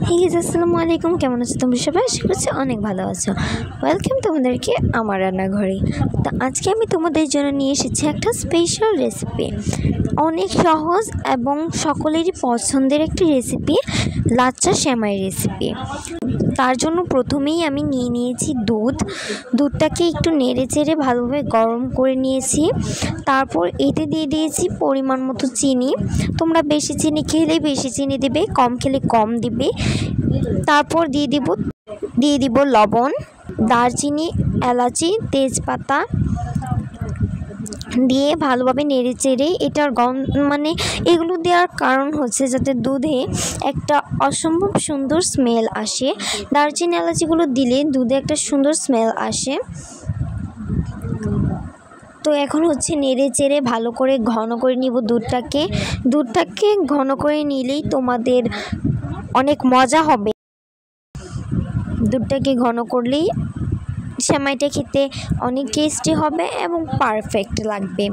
Hey guys, আসসালামু আলাইকুম। কেমন আছো তোমরা সবাই? আশা করছি অনেক ভালো আছো। ওয়েলকাম তোমাদেরকে আমার রান্নাঘরে। তো আজকে আমি তোমাদের জন্য নিয়ে এসেছি একটা স্পেশাল রেসিপি। অনেক সহজ এবং সকলেরই পছন্দের একটি রেসিপি, লাচ্চা সেমাই রেসিপি। তার জন্য প্রথমেই আমি নিয়ে নিয়েছি দুধটাকে একটু নেড়ে চেড়ে ভালোভাবে গরম করে নিয়েছি। তারপর এতে দিয়ে দিয়েছি পরিমাণ মতো চিনি। তোমরা বেশি চিনি খেলে বেশি চিনি দিবে, কম খেলে কম দিবে। তারপর দিয়ে দিব লবণ, দারচিনি, এলাচি, তেজপাতা দিয়ে ভালোভাবে নেড়ে চেড়ে এটার এগুলো দেওয়ার কারণ হচ্ছে যাতে দুধে একটা অসম্ভব সুন্দর স্মেল আসে। দারচিনি এলাচিগুলো দিলে দুধে একটা সুন্দর স্মেল আসে। তো এখন হচ্ছে নেড়ে চেড়ে ভালো করে ঘন করে নিব দুধটাকে ঘন করে নিলেই তোমাদের অনেক মজা হবে। দুধটাকে ঘন করলেই সেমাইটা খেতে অনেক টেস্টি হবে এবং পারফেক্ট লাগবে।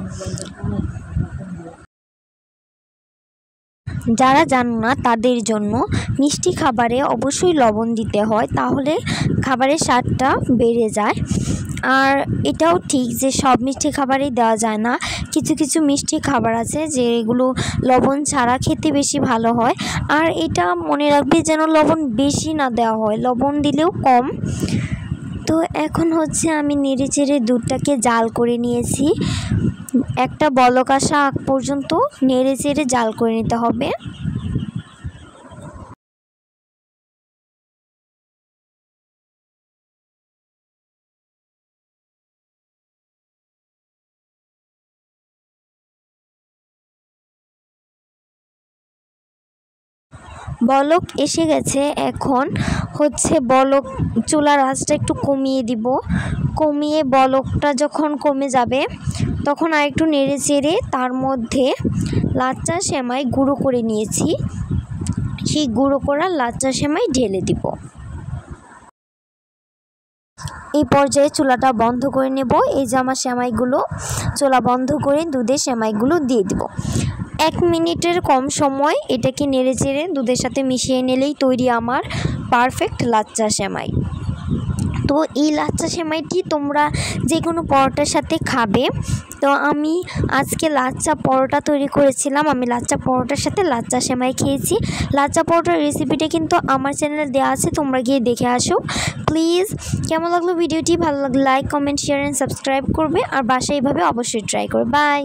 যারা জানো না তাদের জন্য মিষ্টি খাবারে অবশ্যই লবণ দিতে হয়, তাহলে খাবারের স্বাদটা বেড়ে যায়। আর এটাও ঠিক যে সব মিষ্টি খাবারই দেওয়া যায় না, কিছু কিছু মিষ্টি খাবার আছে যেগুলো লবণ ছাড়া খেতে বেশি ভালো হয়। আর এটা মনে রাখবে যেন লবণ বেশি না দেওয়া হয়, লবণ দিলেও কম। তো এখন হচ্ছে আমি নেড়ে চেড়ে দুধটাকে জাল করে নিয়েছি। একটা বলক আসা আগ পর্যন্ত নেড়ে চেড়ে জাল করে নিতে হবে। বলক এসে গেছে, এখন হচ্ছে বলক চুলার আঁচটা একটু কমিয়ে দিব। কমিয়ে বলকটা যখন কমে যাবে তখন আর একটু নেড়ে চেড়ে তার মধ্যে লাচ্চা সেমাই গুঁড়ো করে নিয়েছি, সেই গুঁড়ো করা লাচ্চা সেমাই ঢেলে দিব। এই পর্যায়ে চুলাটা বন্ধ করে নেব। এই যে আমার সেমাইগুলো চুলা বন্ধ করে দুধে সেমাইগুলো দিয়ে দিব। 1 মিনিটের কম সময় এটাকে নেড়ে চেড়ে দুধের সাথে মিশিয়ে নিলেই তৈরি আমার পারফেক্ট লাচ্চা সেমাই। তো এই লাচ্চা সেমাইটি তোমরা যে কোনো পরোটার সাথে খাবে। তো আমি আজকে লাচ্চা পরোটা তৈরি করেছিলাম, আমি লাচ্চা পরোটার সাথে লাচ্চা সেমাই খেয়েছি। লাচ্চা পরোটার রেসিপিটা কিন্তু আমার চ্যানেলে দেওয়া আছে, তোমরা গিয়ে দেখে আসো প্লিজ। কেমন লাগলো ভিডিওটি? ভালো লাগলে like, comment, share and subscribe করবে। আর বাসায় এইভাবে অবশ্যই ট্রাই করবে। বাই।